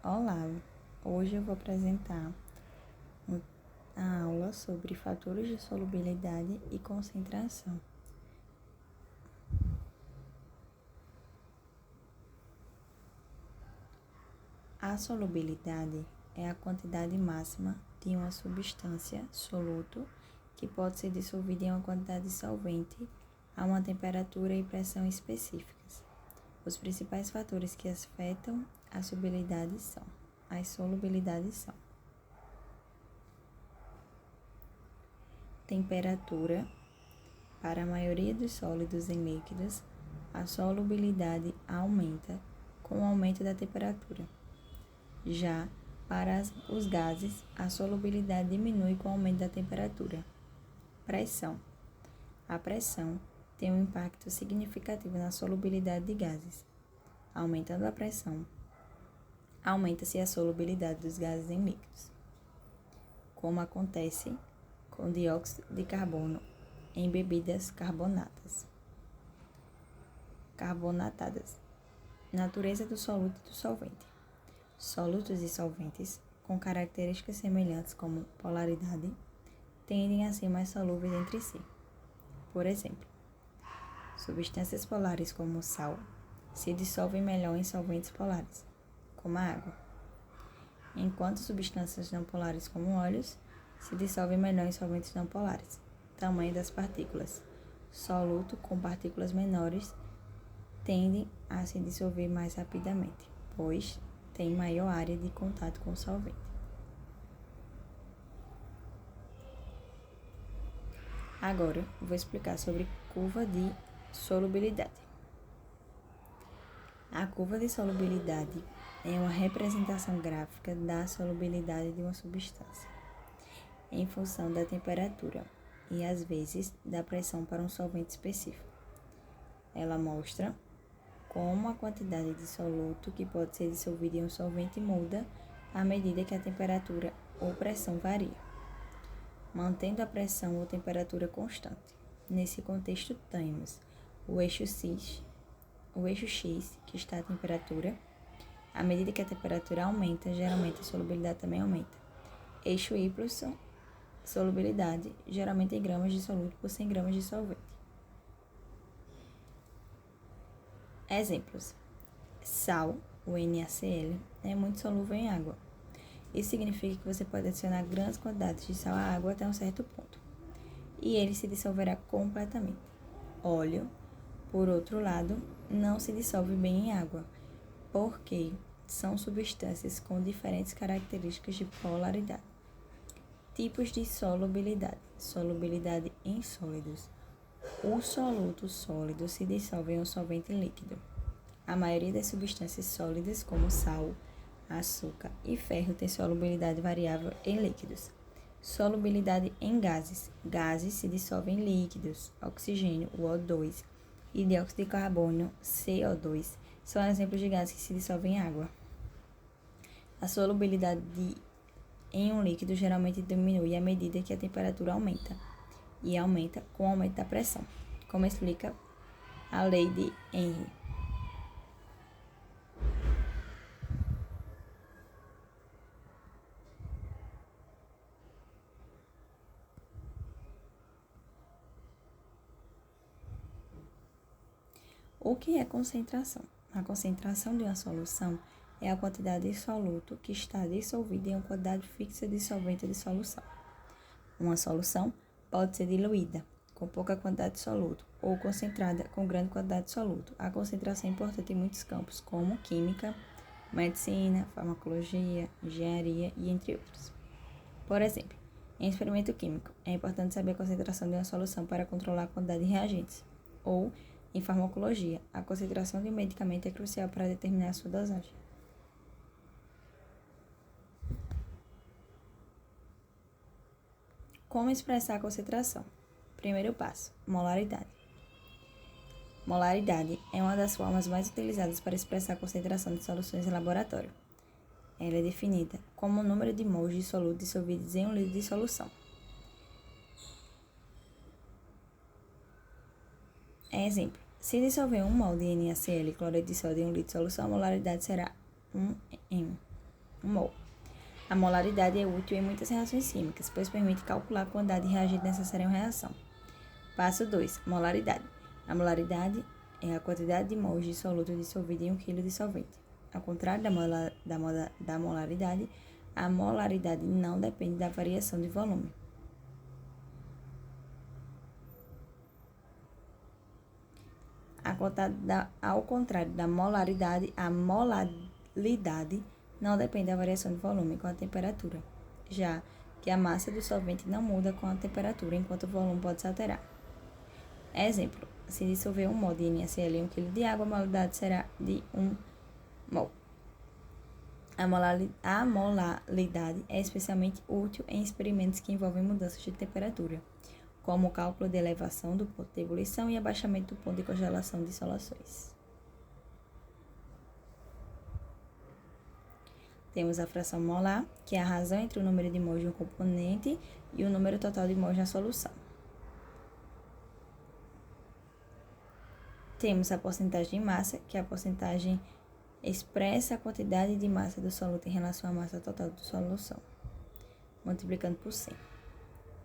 Olá, hoje eu vou apresentar a aula sobre fatores de solubilidade e concentração. A solubilidade é a quantidade máxima de uma substância, soluto, que pode ser dissolvida em uma quantidade de solvente a uma temperatura e pressão específicas. Os principais fatores que afetam as solubilidades são temperatura. Para a maioria dos sólidos em líquidos, a solubilidade aumenta com o aumento da temperatura. Já para os gases, a solubilidade diminui com o aumento da temperatura. Pressão. A pressão tem um impacto significativo na solubilidade de gases. Aumentando a pressão, aumenta-se a solubilidade dos gases em líquidos, como acontece com dióxido de carbono em bebidas carbonatadas. Natureza do soluto e do solvente. Solutos e solventes, com características semelhantes como polaridade, tendem a ser mais solúveis entre si. Por exemplo, substâncias polares como o sal se dissolvem melhor em solventes polares, como a água, enquanto substâncias não polares como óleos se dissolvem melhor em solventes não polares. Tamanho das partículas. Soluto com partículas menores tendem a se dissolver mais rapidamente, pois tem maior área de contato com o solvente. Agora, vou explicar sobre curva de solubilidade. A curva de solubilidade é uma representação gráfica da solubilidade de uma substância em função da temperatura e, às vezes, da pressão para um solvente específico. Ela mostra como a quantidade de soluto que pode ser dissolvida em um solvente muda à medida que a temperatura ou pressão varia, mantendo a pressão ou temperatura constante. Nesse contexto, temos o eixo X, que está a temperatura. À medida que a temperatura aumenta, geralmente a solubilidade também aumenta. Eixo Y, solubilidade, geralmente em gramas de soluto por 100 gramas de solvente. Exemplos. Sal, o NaCl, é muito solúvel em água. Isso significa que você pode adicionar grandes quantidades de sal à água até um certo ponto, e ele se dissolverá completamente. Óleo, por outro lado, não se dissolve bem em água, porque são substâncias com diferentes características de polaridade. Tipos de solubilidade. Solubilidade em sólidos. O soluto sólido se dissolve em um solvente líquido. A maioria das substâncias sólidas, como sal, açúcar e ferro, tem solubilidade variável em líquidos. Solubilidade em gases. Gases se dissolvem em líquidos. Oxigênio, o O2, e dióxido de carbono, CO2, são exemplos de gases que se dissolvem em água. A solubilidade em um líquido geralmente diminui à medida que a temperatura aumenta, e aumenta com o aumento da pressão, como explica a lei de Henry. O que é concentração? A concentração de uma solução é a quantidade de soluto que está dissolvida em uma quantidade fixa de solvente de solução. Uma solução pode ser diluída com pouca quantidade de soluto ou concentrada com grande quantidade de soluto. A concentração é importante em muitos campos, como química, medicina, farmacologia, engenharia e entre outros. Por exemplo, em experimento químico, é importante saber a concentração de uma solução para controlar a quantidade de reagentes. Ou, em farmacologia, a concentração de um medicamento é crucial para determinar a sua dosagem. Como expressar a concentração? Primeiro passo, molaridade. Molaridade é uma das formas mais utilizadas para expressar a concentração de soluções em laboratório. Ela é definida como o número de mols de soluto dissolvidos em um litro de solução. Exemplo, se dissolver 1 mol de NaCl cloreto de sódio em um litro de solução, a molaridade será 1m. 1 mol. A molaridade é útil em muitas reações químicas, pois permite calcular a quantidade de reagente necessária em uma reação. Passo 2. Molaridade. A molaridade é a quantidade de mols de soluto dissolvido em 1 kg de solvente. Ao contrário da molaridade, a molaridade não depende da variação de volume. Ao contrário da molaridade, a molalidade não depende da variação de volume com a temperatura, já que a massa do solvente não muda com a temperatura, enquanto o volume pode se alterar. Exemplo, se dissolver 1 mol de NaCl em 1 kg de água, a molaridade será de 1 mol. A molalidade é especialmente útil em experimentos que envolvem mudanças de temperatura, como o cálculo de elevação do ponto de ebulição e abaixamento do ponto de congelação de soluções. Temos a fração molar, que é a razão entre o número de mols de um componente e o número total de mols na solução. Temos a porcentagem de massa, que é a porcentagem expressa a quantidade de massa do soluto em relação à massa total da solução, multiplicando por 100.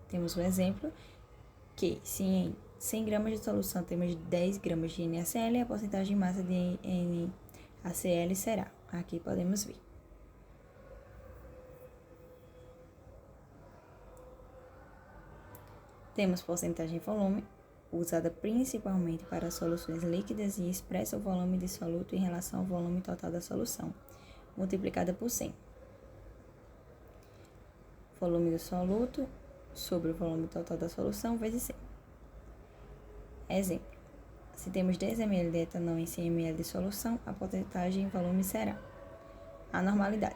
Temos um exemplo que, se em 100 gramas de solução temos 10 gramas de NaCl, a porcentagem de massa de NaCl será. Aqui podemos ver. Temos porcentagem de volume, usada principalmente para soluções líquidas e expressa o volume de soluto em relação ao volume total da solução, multiplicada por 100. Volume do soluto sobre o volume total da solução vezes 100. Exemplo, se temos 10 ml de etanol em 100 ml de solução, a porcentagem em volume será. A normalidade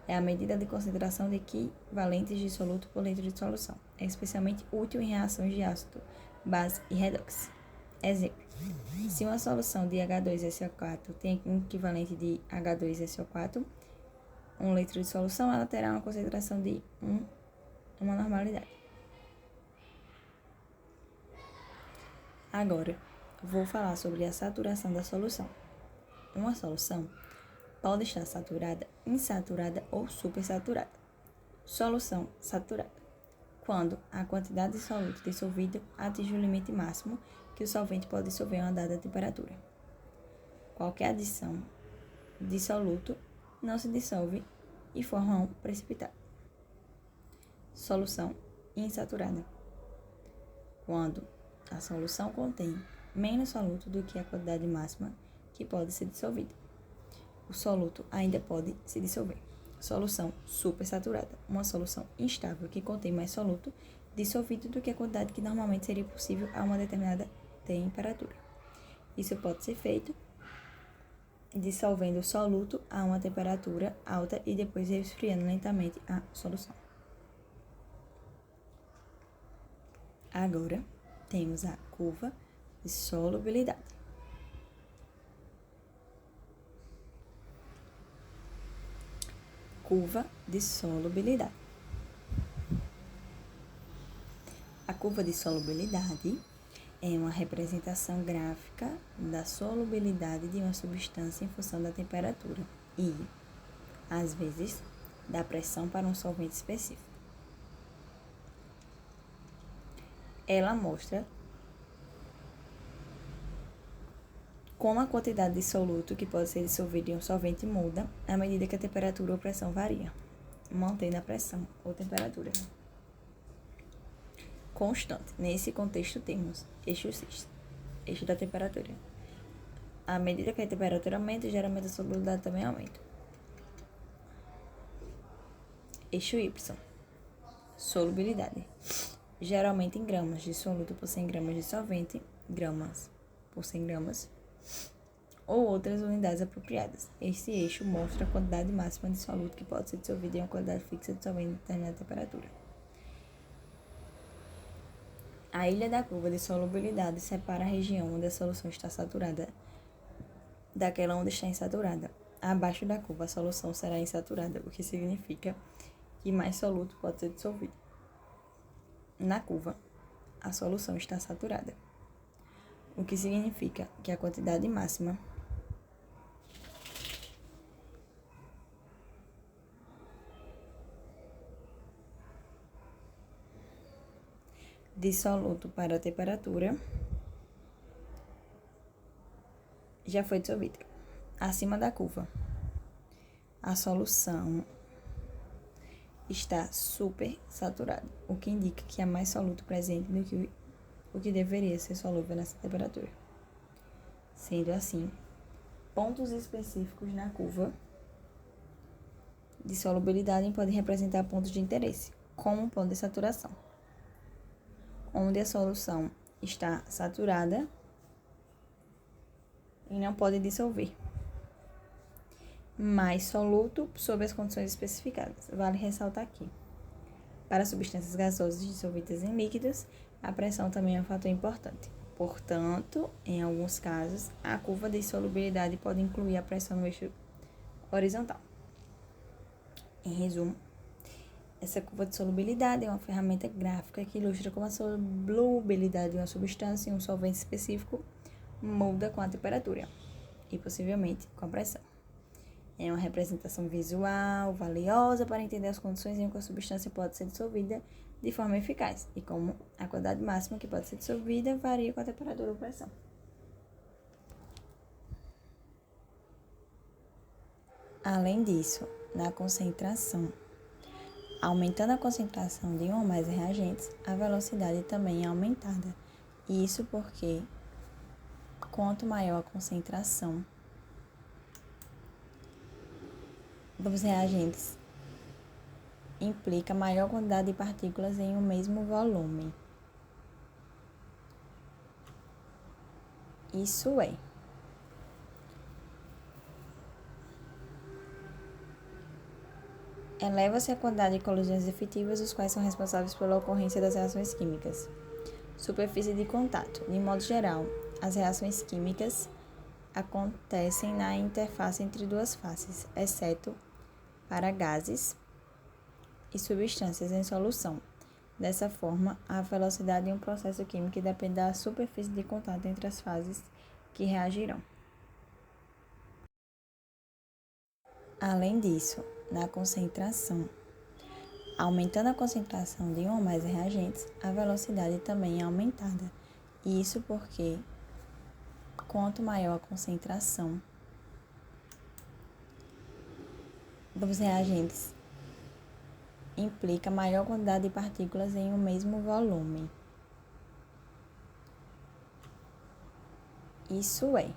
é a medida de concentração de equivalentes de soluto por litro de solução. É especialmente útil em reações de ácido, base e redox. Exemplo, se uma solução de H2SO4 tem um equivalente de H2SO4, 1 litro de solução, ela terá uma concentração de uma normalidade. Agora, vou falar sobre a saturação da solução. Uma solução pode estar saturada, insaturada ou supersaturada. Solução saturada. Quando a quantidade de soluto dissolvido atinge o limite máximo que o solvente pode dissolver a uma dada temperatura. Qualquer adição de soluto não se dissolve e forma um precipitado. Solução insaturada. Quando a solução contém menos soluto do que a quantidade máxima que pode ser dissolvida. O soluto ainda pode se dissolver. Solução supersaturada. Uma solução instável que contém mais soluto dissolvido do que a quantidade que normalmente seria possível a uma determinada temperatura. Isso pode ser feito dissolvendo o soluto a uma temperatura alta e depois resfriando lentamente a solução. Agora, temos a curva de solubilidade. Curva de solubilidade. A curva de solubilidade é uma representação gráfica da solubilidade de uma substância em função da temperatura e, às vezes, da pressão para um solvente específico. Ela mostra como a quantidade de soluto que pode ser dissolvido em um solvente muda à medida que a temperatura ou pressão varia, mantendo a pressão ou temperatura constante. Nesse contexto temos eixo X, eixo da temperatura. À medida que a temperatura aumenta, geralmente a solubilidade também aumenta. Eixo Y, solubilidade. Geralmente em gramas de soluto por 100 gramas de solvente, gramas por 100 gramas, ou outras unidades apropriadas. Esse eixo mostra a quantidade máxima de soluto que pode ser dissolvido em uma quantidade fixa de solvente em determinada temperatura. A ilha da curva de solubilidade separa a região onde a solução está saturada daquela onde está insaturada. Abaixo da curva, a solução será insaturada, o que significa que mais soluto pode ser dissolvido. Na curva, a solução está saturada, o que significa que a quantidade máxima dissoluto para a temperatura já foi dissolvida. Acima da curva, a solução está super saturada, o que indica que há mais soluto presente do que o que deveria ser solúvel nessa temperatura. Sendo assim, pontos específicos na curva de solubilidade podem representar pontos de interesse, como o ponto de saturação, onde a solução está saturada e não pode dissolver, mas soluto sob as condições especificadas. Vale ressaltar aqui, para substâncias gasosas dissolvidas em líquidos, a pressão também é um fator importante. Portanto, em alguns casos, a curva de solubilidade pode incluir a pressão no eixo horizontal. Em resumo, essa curva de solubilidade é uma ferramenta gráfica que ilustra como a solubilidade de uma substância em um solvente específico muda com a temperatura e, possivelmente, com a pressão. É uma representação visual valiosa para entender as condições em que a substância pode ser dissolvida de forma eficaz e como a quantidade máxima que pode ser dissolvida varia com a temperatura ou pressão. Além disso, na concentração, aumentando a concentração de um ou mais reagentes, a velocidade também é aumentada. Isso porque, quanto maior a concentração dos reagentes, implica maior quantidade de partículas em um mesmo volume. Isso é, eleva-se a quantidade de colisões efetivas, os quais são responsáveis pela ocorrência das reações químicas. Superfície de contato. De modo geral, as reações químicas acontecem na interface entre duas faces, exceto para gases e substâncias em solução. Dessa forma, a velocidade de um processo químico depende da superfície de contato entre as fases que reagirão. Além disso, na concentração, aumentando a concentração de um ou mais reagentes, a velocidade também é aumentada. Isso porque, quanto maior a concentração dos reagentes, implica maior quantidade de partículas em um mesmo volume. Isso é,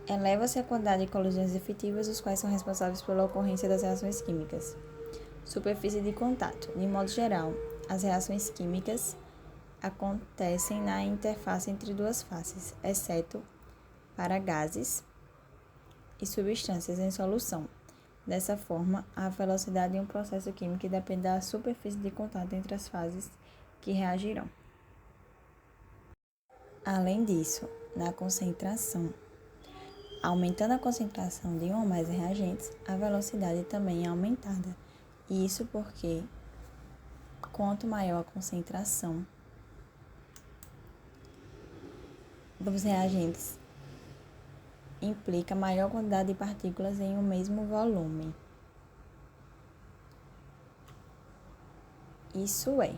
eleva-se a quantidade de colisões efetivas, os quais são responsáveis pela ocorrência das reações químicas. Superfície de contato. De modo geral, as reações químicas acontecem na interface entre duas faces, exceto para gases e substâncias em solução. Dessa forma, a velocidade de um processo químico depende da superfície de contato entre as fases que reagirão. Além disso, na concentração, aumentando a concentração de um ou mais reagentes, a velocidade também é aumentada. Isso porque, quanto maior a concentração dos reagentes, implica maior quantidade de partículas em um mesmo volume. Isso é,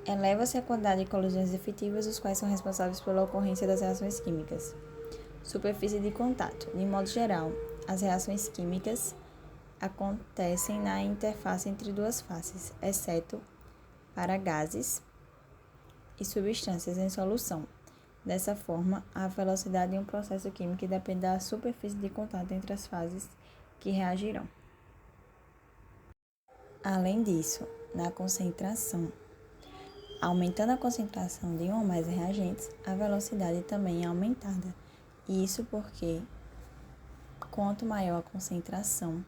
eleva-se a quantidade de colisões efetivas, os quais são responsáveis pela ocorrência das reações químicas. Superfície de contato. De modo geral, as reações químicas acontecem na interface entre duas faces, exceto para gases e substâncias em solução. Dessa forma, a velocidade de um processo químico depende da superfície de contato entre as fases que reagirão. Além disso, na concentração, aumentando a concentração de um ou mais reagentes, a velocidade também é aumentada. Isso porque, quanto maior a concentração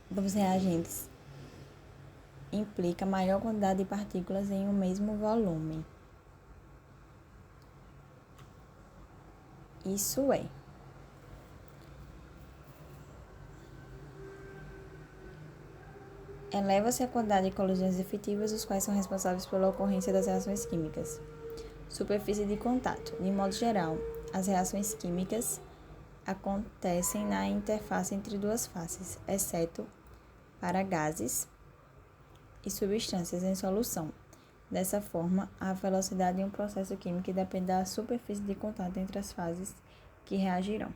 dos reagentes, implica maior quantidade de partículas em um mesmo volume. Isso é, eleva-se a quantidade de colisões efetivas, os quais são responsáveis pela ocorrência das reações químicas. Superfície de contato. De modo geral, as reações químicas acontecem na interface entre duas faces, exceto para gases e substâncias em solução. Dessa forma, a velocidade de um processo químico depende da superfície de contato entre as fases que reagirão.